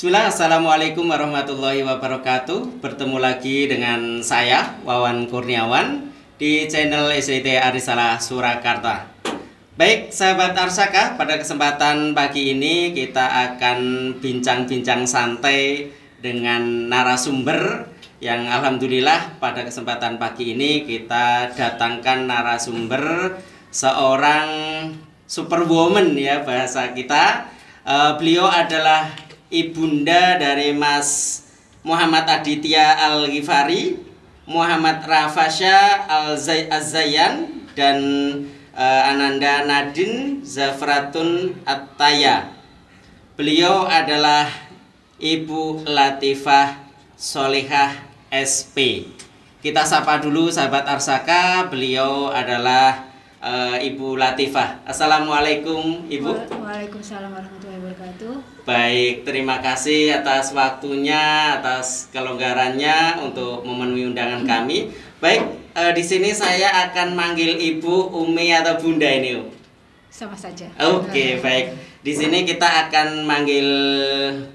Bismillah, Assalamualaikum warahmatullahi wabarakatuh. Bertemu lagi dengan saya, Wawan Kurniawan, di channel SDT Arisalah Surakarta. Baik, sahabat Arsaka, pada kesempatan pagi ini kita akan bincang-bincang santai dengan narasumber yang alhamdulillah pada kesempatan pagi ini kita datangkan narasumber seorang superwoman ya bahasa kita. Beliau adalah ibunda dari Mas Muhammad Aditya Al-Ghifari, Muhammad Rafasya Al-Zayyan, dan Ananda Nadine Zafratun Attaya. Beliau adalah Ibu Latifah Solihah SP. Kita sapa dulu sahabat Arsaka, beliau adalah Ibu Latifah. Assalamualaikum Ibu. Waalaikumsalam warahmatullahi wabarakatuh. Baik, terima kasih atas waktunya, atas kelonggarannya untuk memenuhi undangan kami. Baik, di sini saya akan manggil Ibu, Umi atau Bunda ini. Sama saja. Oke, baik. Di sini kita akan manggil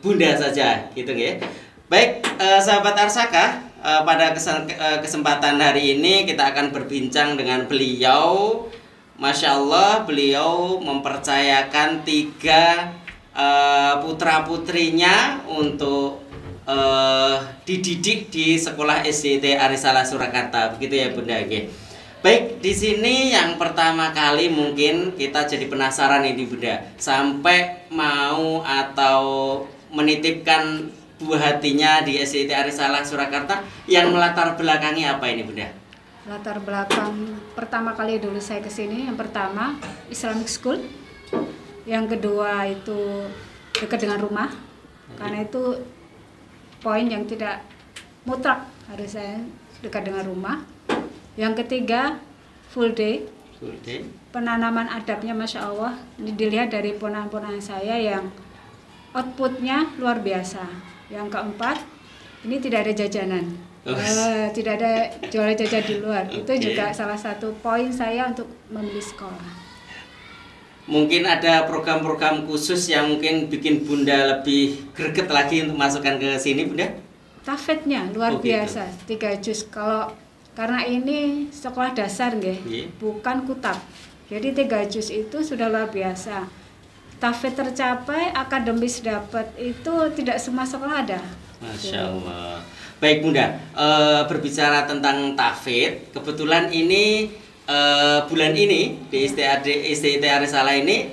Bunda saja, gitu ya. Baik, sahabat Arsaka, pada kesempatan hari ini kita akan berbincang dengan beliau. Masya Allah, beliau mempercayakan 3 putra-putrinya untuk dididik di sekolah SDT Arisalah Surakarta, begitu ya Bunda. Baik, di sini yang pertama kali mungkin kita jadi penasaran ini Bunda, sampai mau atau menitipkan buah hatinya di SDT Arisalah Surakarta, yang melatar belakangi apa ini Bunda? Latar belakang pertama kali dulu saya kesini, yang pertama Islamic School, yang kedua itu dekat dengan rumah, karena itu poin yang tidak mutlak harus saya dekat dengan rumah. Yang ketiga full day, penanaman adabnya Masya Allah, ini dilihat dari ponakan-ponakan saya yang outputnya luar biasa. Yang keempat, ini tidak ada jajanan. Tidak ada jualan jajan di luar. Itu juga salah satu poin saya untuk memilih sekolah. Mungkin ada program-program khusus yang mungkin bikin Bunda lebih greget lagi untuk masukkan ke sini Bunda? Tafidnya luar biasa, 3 juz. Karena ini sekolah dasar bukan kutab. Jadi 3 juz itu sudah luar biasa. Tafid tercapai, akademis dapat, itu tidak semua sekolah ada. Masya Allah. Baik Bunda, berbicara tentang tafid, kebetulan ini bulan ini di SDT Arisalah ini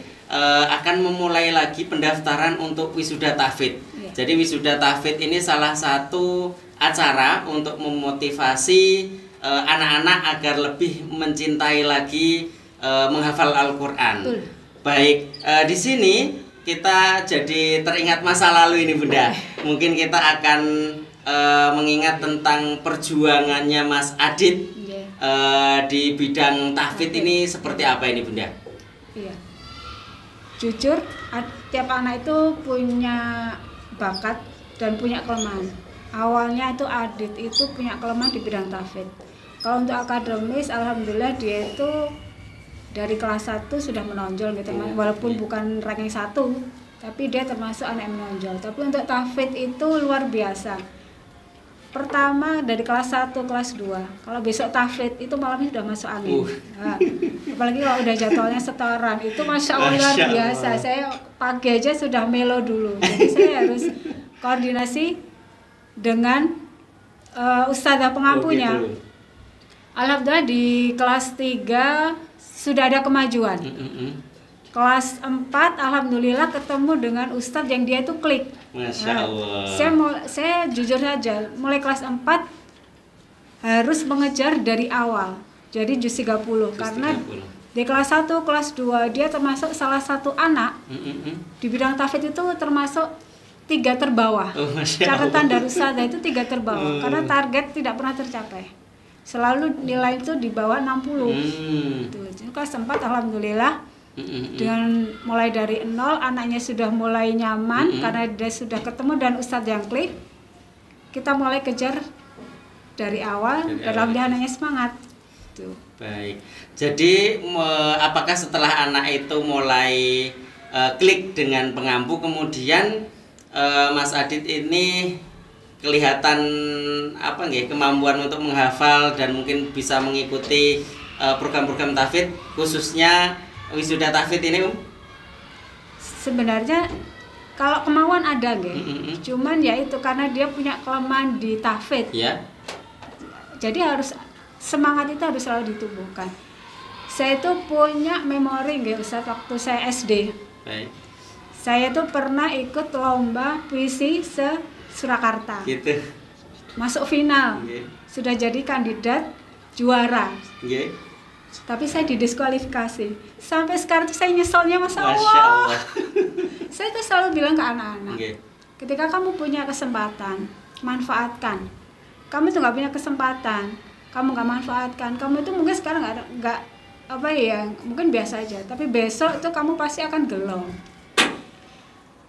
akan memulai lagi pendaftaran untuk wisuda tafid. Jadi wisuda tafid ini salah satu acara untuk memotivasi anak-anak agar lebih mencintai lagi menghafal Al-Quran. Baik, di sini kita jadi teringat masa lalu ini Bunda. Mungkin kita akan mengingat tentang perjuangannya Mas Adit di bidang tahfidz ini seperti apa ini Bunda? Iya. Jujur, tiap anak itu punya bakat dan punya kelemahan. Awalnya itu Adit itu punya kelemahan di bidang tahfidz. Kalau untuk akademis, alhamdulillah dia itu dari kelas 1 sudah menonjol gitu, walaupun bukan ranking 1, tapi dia termasuk anak yang menonjol. Tapi untuk tahfidz itu luar biasa. Pertama dari kelas 1, kelas 2. Kalau besok tahfidz itu malamnya sudah masuk angin. Nah, apalagi kalau udah jadwalnya setoran, itu Masya Allah luar biasa. Saya pagi aja sudah melo dulu. Jadi saya harus koordinasi dengan ustadzah pengampunya. Alhamdulillah di kelas 3 sudah ada kemajuan. Kelas 4 alhamdulillah ketemu dengan ustadz yang dia itu klik. Masya Allah. Saya jujur saja, mulai kelas 4 harus mengejar dari awal. Jadi juz 30 karena di kelas 1, kelas 2 dia termasuk salah satu anak di bidang tahfidz itu termasuk 3 terbawah. Catatan dari ustadzah itu 3 terbawah karena target tidak pernah tercapai. Selalu nilai itu di bawah 60. Jadi kelas 4 alhamdulillah dengan mulai dari 0 anaknya sudah mulai nyaman karena dia sudah ketemu dan ustadz yang klik. Kita mulai kejar dari awal dan alhamdulillah anaknya semangat. Baik. Jadi apakah setelah anak itu mulai klik dengan pengampu, kemudian Mas Adit ini kelihatan apa nggih, kemampuan untuk menghafal dan mungkin bisa mengikuti program-program tahfidz, khususnya wisuda tahfidz ini, Sebenarnya kalau kemauan ada nggih. Cuman ya itu karena dia punya kelemahan di tahfidz. Ya. Jadi harus semangat itu harus selalu ditumbuhkan. Saya itu punya memori nggih Ustaz waktu saya SD. Baik. Saya tuh pernah ikut lomba puisi se-Surakarta. Gitu. Masuk final. Nggih. Sudah jadi kandidat juara. Nggih. Tapi saya didiskualifikasi. Sampai sekarang tuh saya nyeselnya, Masya Allah. Masya Allah. Saya tuh selalu bilang ke anak-anak, Nggih. ketika kamu punya kesempatan, manfaatkan. Kamu tuh nggak punya kesempatan, kamu nggak manfaatkan, kamu itu mungkin sekarang nggak apa ya, mungkin biasa aja. Tapi besok itu kamu pasti akan gelo.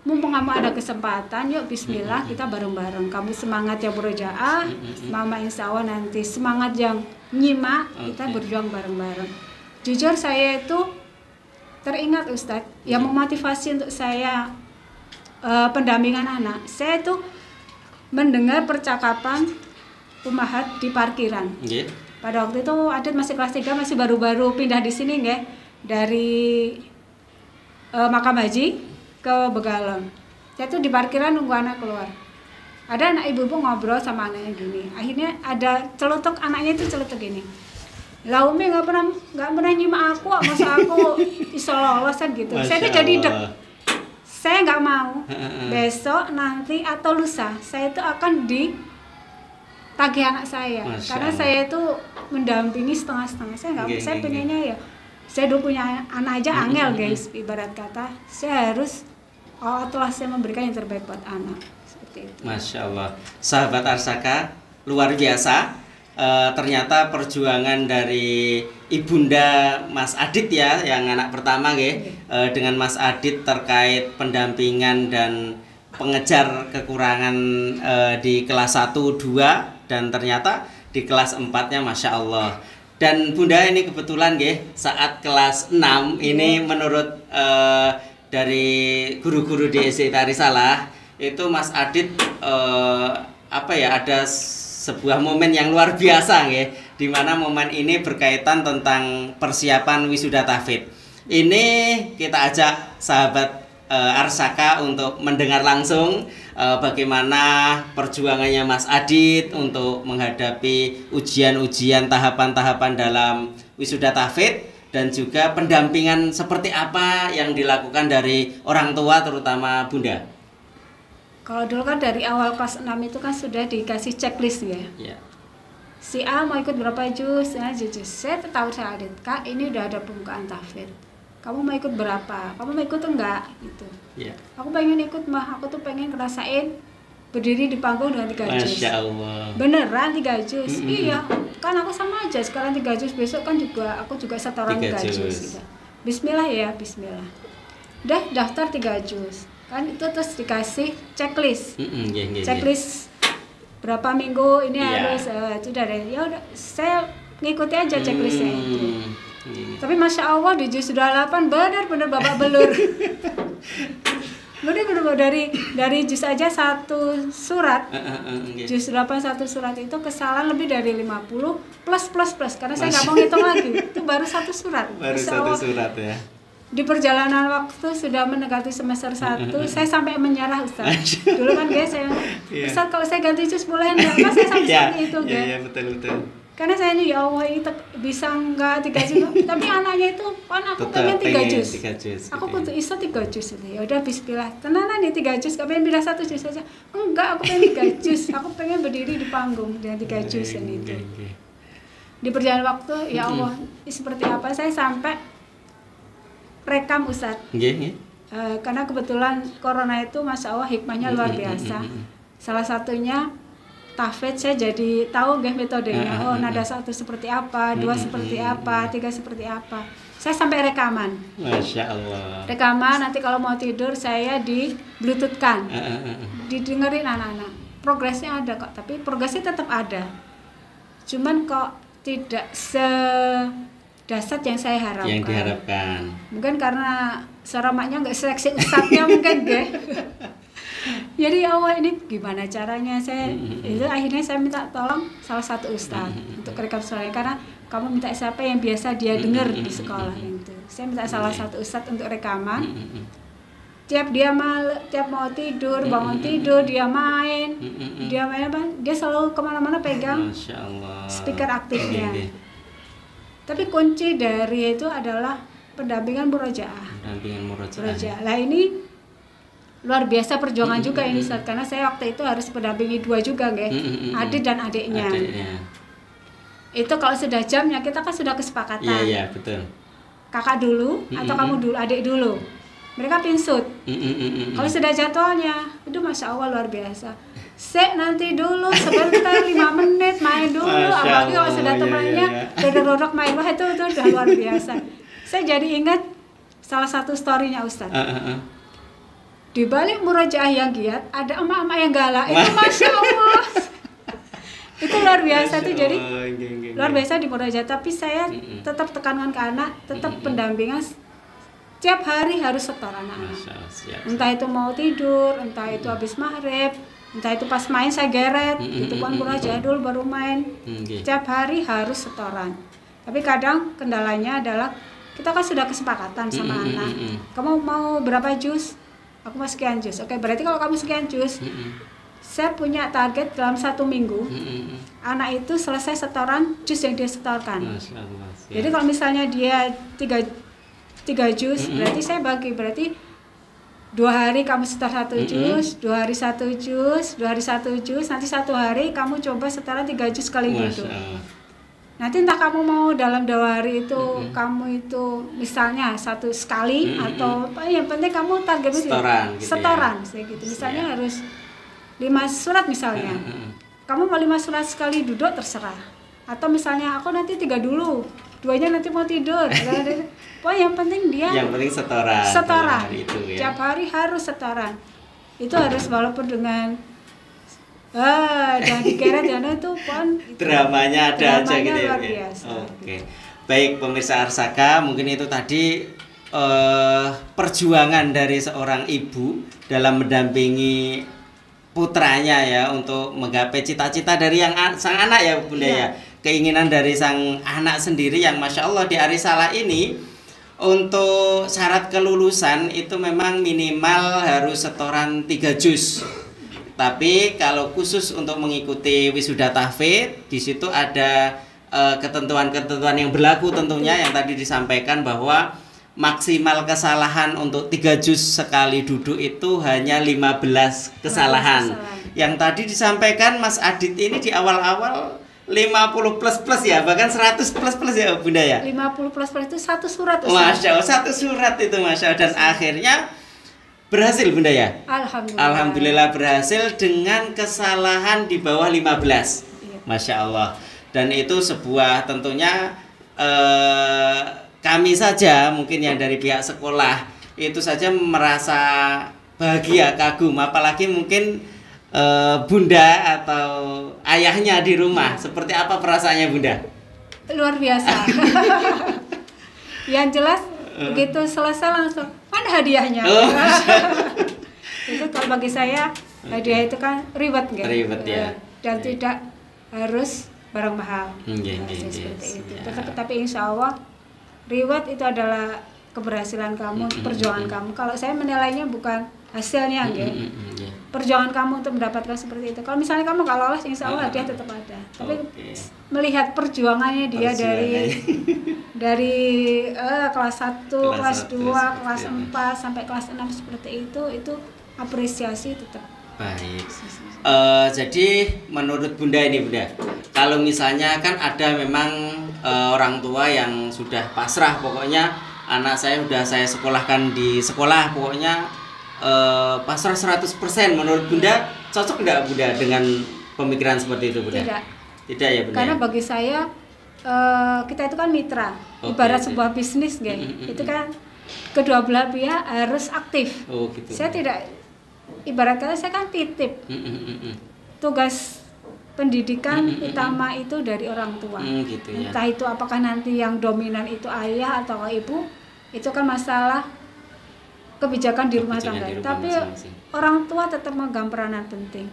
Mumpung kamu ada kesempatan, yuk Bismillah kita bareng-bareng. Kamu semangat yang berojaah, Mama insya Allah nanti semangat yang nyimak, kita berjuang bareng-bareng. Jujur saya itu teringat Ustadz yang memotivasi untuk saya pendampingan anak. Saya itu mendengar percakapan Ummahat di parkiran. Nggih. Pada waktu itu Adit masih kelas 3, masih baru-baru pindah di sini nggih, dari Makam Haji ke Begalon. Saya tuh di parkiran nunggu anak keluar. Ada anak ibu-ibu ngobrol sama anaknya gini. Akhirnya ada celutuk, anaknya itu celutuk gini. Lah Umi nggak pernah nyimak aku, masa aku iso lolos kan gitu. Saya tuh jadi dek. Saya nggak mau. Besok nanti atau lusa saya itu akan ditagih anak saya. Karena saya itu mendampingi setengah-setengah. Saya pengennya ya. Saya dulu punya anak aja angel guys, ibarat kata. Saya harus telah saya memberikan yang terbaik buat anak. Seperti itu. Masya Allah. Sahabat Arsaka, luar biasa. Ternyata perjuangan dari ibunda Mas Adit ya, yang anak pertama nggih, dengan Mas Adit terkait pendampingan dan pengejar kekurangan di kelas 1, 2 dan ternyata di kelas 4-nya Masya Allah. Dan Bunda ini kebetulan nggih, saat kelas 6 ini menurut dari guru-guru di SD Risalah itu Mas Adit apa ya, ada sebuah momen yang luar biasa nggih, di mana momen ini berkaitan tentang persiapan wisuda tahfidz. Ini kita ajak sahabat Arsaka untuk mendengar langsung bagaimana perjuangannya Mas Adit untuk menghadapi ujian-ujian tahapan-tahapan dalam wisuda tahfidz dan juga pendampingan seperti apa yang dilakukan dari orang tua terutama Bunda. Kalau dulu kan dari awal kelas 6 itu kan sudah dikasih checklist ya. Yeah. Si A mau ikut berapa juz, nah juz. Saya tahu saya Adit, Kak ini udah ada pembukaan tahfidz. Kamu mau ikut berapa? Kamu mau ikut enggak? Gitu. Yeah. Aku pengen ikut mah, aku tuh pengen ngerasain berdiri di panggung dengan 3 juz. Masya Allah. Beneran 3 juz. Iya, kan aku sama aja. Sekarang 3 juz, besok kan juga aku juga setoran 3 juz. Gitu. Bismillah ya, Bismillah. Udah daftar 3 juz. Kan itu terus dikasih checklist. Checklist berapa minggu ini harus sudah deh. Ya udah saya ngikuti aja checklistnya itu. Tapi Masya Allah di juz 28 benar-benar babak belur. Benar-benar dari juz aja 1 surat. Juz 8 1 surat itu kesalahan lebih dari 50 plus karena saya nggak mau ngitung lagi. Itu baru 1 surat. Baru 1 surat ya. Di perjalanan waktu sudah mendekati semester 1, saya sampai menyerah Ustaz. Dulu kan guys saya, Ustaz kalau saya ganti juz boleh enggak? Kan saya sampai seperti itu guys. Iya, betul. Karena saya ini ya Allah ini bisa enggak 3 juz. Tapi anaknya itu kan aku pengen 3 juz. Aku kudu iso 3 juz itu. Ya udah bismillah. Tenanan nih 3 juz, kau pengen pindah 1 juz saja. Enggak, aku pengen 3 juz. Aku pengen berdiri di panggung dengan 3 juz ini itu. Di perjalanan waktu ya Allah, seperti apa saya sampai rekam Ustadz. Karena kebetulan corona itu Masya Allah hikmahnya luar biasa. Salah satunya tahfidz saya jadi tahu nggih metodenya. Oh nada 1 seperti apa, 2 seperti apa, 3 seperti apa. Saya sampai rekaman. Masya Allah. Rekaman nanti kalau mau tidur saya di bluetoothkan, didengerin anak-anak. Progresnya ada kok, tapi progresnya tetap ada. Cuman kok tidak dasar yang saya harapkan. Yang diharapkan. Mungkin karena suara maknya nggak seksi ustadznya mungkin deh. Jadi awal ini gimana caranya saya itu akhirnya saya minta tolong salah satu ustadz untuk rekam suaranya karena kamu minta siapa yang biasa dia dengar di sekolah itu. Saya minta salah satu ustadz untuk rekaman. Tiap mau tidur, bangun tidur dia main apa? Dia selalu kemana-mana pegang speaker aktifnya. Tapi kunci dari itu adalah pendampingan murojaah. Lah ini luar biasa perjuangan juga ini Ustaz, karena saya waktu itu harus mendampingi 2 juga nggih, adik dan adiknya. Itu kalau sudah jamnya kita kan sudah kesepakatan. Iya, betul. Kakak dulu atau kamu dulu, adik dulu. Mereka pinsut. Kalau sudah jadwalnya, itu Masya Allah luar biasa. Nanti dulu sebentar 5 menit main dulu, apalagi kalau sudah temannya dodok-dodok main, wah itu udah luar biasa. Saya jadi ingat salah satu story-nya Ustaz. Di balik murojaah yang giat ada emak-emak yang galak. Itu Masya Allah. Itu luar biasa tuh. Jadi luar biasa di murojaah. Tapi saya tetap tekankan ke anak, tetap pendampingan. Tiap hari harus setor anak-anak. Entah itu mau tidur, entah itu habis maghrib, entah itu pas main saya geret. Itu kan murojaah dulu baru main. Tiap hari harus setoran. Tapi kadang kendalanya adalah kita kan sudah kesepakatan sama anak. Kamu mau berapa jus? Aku mau sekian jus. Oke, berarti kalau kamu sekian jus, saya punya target dalam 1 minggu. Anak itu selesai setoran jus yang dia setorkan. Jadi kalau misalnya dia 3 jus, berarti saya bagi. Berarti 2 hari kamu setor 1 jus, 2 hari 1 jus, 2 hari 1 jus. Nanti 1 hari kamu coba setoran 3 jus sekali duduk. Nanti entah kamu mau dalam 2 hari itu kamu itu misalnya 1 sekali atau apa, yang penting kamu targetnya setoran gitu, gitu. Misalnya harus 5 surat misalnya. Kamu mau 5 surat sekali duduk terserah. Atau misalnya aku nanti 3 dulu, 2-nya nanti mau tidur. Pokoknya yang penting dia setoran. Itu, ya. Tiap hari harus setoran. Itu harus walaupun dengan jangan dikira jangan itu pun dramanya ada aja gitu ya. Oke. Baik pemirsa Arsaka, mungkin itu tadi perjuangan dari seorang ibu dalam mendampingi putranya ya untuk menggapai cita-cita dari sang anak ya Bunda ya. Keinginan dari sang anak sendiri yang Masya Allah di Arisalah ini untuk syarat kelulusan itu memang minimal harus setoran 3 juz. Tapi kalau khusus untuk mengikuti wisuda tahfidz, di situ ada ketentuan-ketentuan yang berlaku tentunya yang tadi disampaikan bahwa maksimal kesalahan untuk 3 juz sekali duduk itu hanya 15 kesalahan. Yang tadi disampaikan Mas Adit ini di awal-awal 50 plus ya, bahkan 100 plus ya Bunda ya. 50 plus itu 1 surat. Masya Allah, 1 surat itu Masya Allah. Dan akhirnya berhasil Bunda ya? Alhamdulillah berhasil dengan kesalahan di bawah 15. Masya Allah. Dan itu sebuah tentunya kami saja mungkin yang dari pihak sekolah itu saja merasa bahagia, kagum. Apalagi mungkin Bunda atau ayahnya di rumah. Seperti apa perasaannya Bunda? Luar biasa. Yang jelas begitu selesai langsung mana hadiahnya. Itu kalau bagi saya hadiah itu kan reward kan? Reward ya. Dan tidak harus barang mahal. Seperti itu. Tetapi insya Allah reward itu adalah keberhasilan kamu, perjuangan kamu. Kalau saya menilainya bukan hasilnya, perjuangan kamu untuk mendapatkan seperti itu. Kalau misalnya kamu kalau lolos, insya Allah hadiah tetap ada. Tapi melihat perjuangannya dia dari kelas 1, kelas 2, kelas 4 sampai kelas 6 seperti itu apresiasi tetap. Baik. Jadi menurut Bunda ini Bunda, kalau misalnya kan ada memang orang tua yang sudah pasrah, pokoknya anak saya sudah saya sekolahkan di sekolah, pokoknya pasrah 100%. Menurut Bunda cocok enggak Bunda dengan pemikiran seperti itu Bunda? Tidak ya Bunda. Karena bagi saya kita itu kan mitra, ibarat sebuah bisnis itu kan kedua belah pihak harus aktif. Gitu. Saya tidak, ibarat kata saya kan titip. Tugas pendidikan utama itu dari orang tua. Gitu ya. Entah itu apakah nanti yang dominan itu ayah atau ibu, itu kan masalah kebijakan di rumah Kebijakan tangga. di rumah Tapi masing-masing. orang tua tetap memegang peranan penting.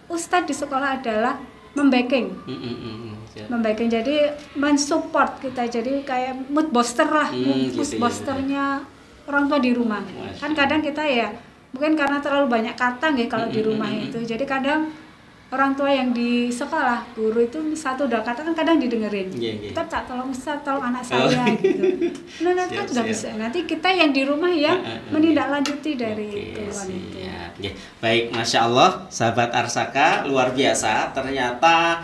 Ustadz di sekolah adalah membacking, Siap. membacking, jadi mensupport kita, jadi kayak mood booster lah, mood Gitu ya. boosternya orang tua di rumah. Masya Kan kadang kita ya mungkin karena terlalu banyak kata nggih kalau di rumah itu, jadi kadang orang tua yang di sekolah, guru itu satu dua kata kan kadang didengerin. Iya. Kita tak tolong Ustaz, tolong anak saya gitu. Nah, nanti kan Siap, sudah siap. bisa. Nanti kita yang di rumah ya menindaklanjuti dari Oke, keluhan itu. siap. Oke. Baik, Masya Allah, sahabat Arsaka, luar biasa. Ternyata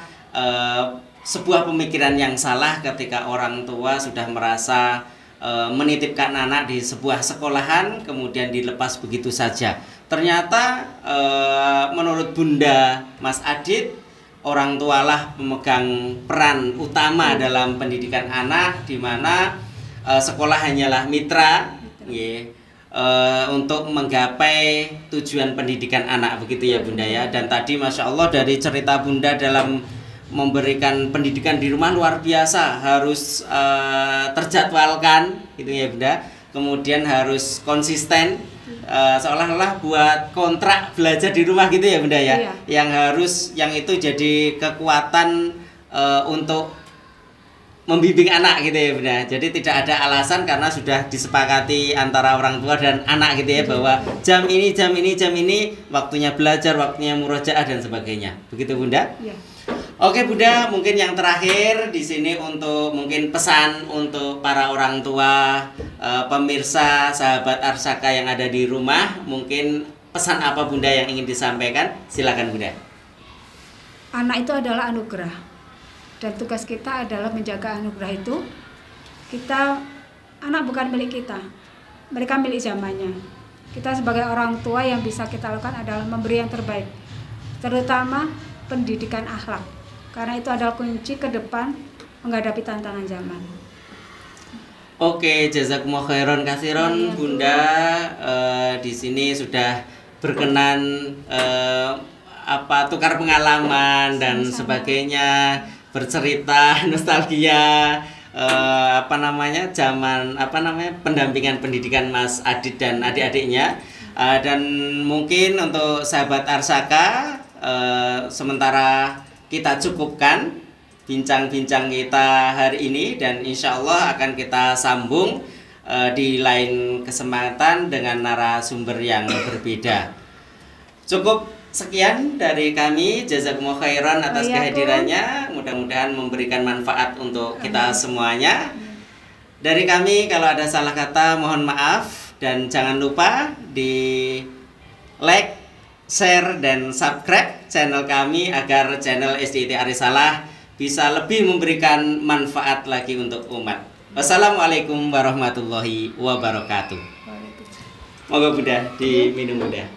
sebuah pemikiran yang salah ketika orang tua sudah merasa menitipkan anak di sebuah sekolahan kemudian dilepas begitu saja. Ternyata menurut Bunda Mas Adit, orang tualah pemegang peran utama dalam pendidikan anak, di mana sekolah hanyalah mitra nggih, untuk menggapai tujuan pendidikan anak, begitu ya Bunda ya. Dan tadi Masya Allah dari cerita Bunda dalam memberikan pendidikan di rumah luar biasa, harus terjadwalkan gitu ya Bunda, kemudian harus konsisten, seolah-olah buat kontrak belajar di rumah gitu ya Bunda ya. Iya. Yang itu jadi kekuatan untuk membimbing anak gitu ya Bunda. Jadi tidak ada alasan karena sudah disepakati antara orang tua dan anak gitu ya, bahwa jam ini waktunya belajar, waktunya murojaah dan sebagainya. Begitu Bunda? Iya. Oke Bunda, mungkin yang terakhir di sini untuk mungkin pesan untuk para orang tua, pemirsa, sahabat Arsaka yang ada di rumah, mungkin pesan apa Bunda yang ingin disampaikan? Silakan Bunda. Anak itu adalah anugerah, dan tugas kita adalah menjaga anugerah itu. Anak bukan milik kita, mereka milik zamannya. Kita sebagai orang tua yang bisa kita lakukan adalah memberi yang terbaik, terutama pendidikan akhlak, karena itu adalah kunci ke depan menghadapi tantangan zaman. Oke, jazakumullah khairan katsiran Bunda, di sini sudah berkenan tukar pengalaman dan sebagainya, bercerita nostalgia pendampingan pendidikan Mas Adit dan adik-adiknya, dan mungkin untuk sahabat Arsaka, sementara kita cukupkan bincang-bincang kita hari ini, dan insya Allah akan kita sambung di lain kesempatan dengan narasumber yang berbeda. Cukup sekian dari kami, jazakumullah khairan atas kehadirannya, mudah-mudahan memberikan manfaat untuk kita semuanya. Dari kami kalau ada salah kata mohon maaf, dan jangan lupa di like, share, dan subscribe channel kami agar channel SDIT Arisalah bisa lebih memberikan manfaat lagi untuk umat. Wassalamualaikum warahmatullahi wabarakatuh. Moga Bunda diminum Bunda.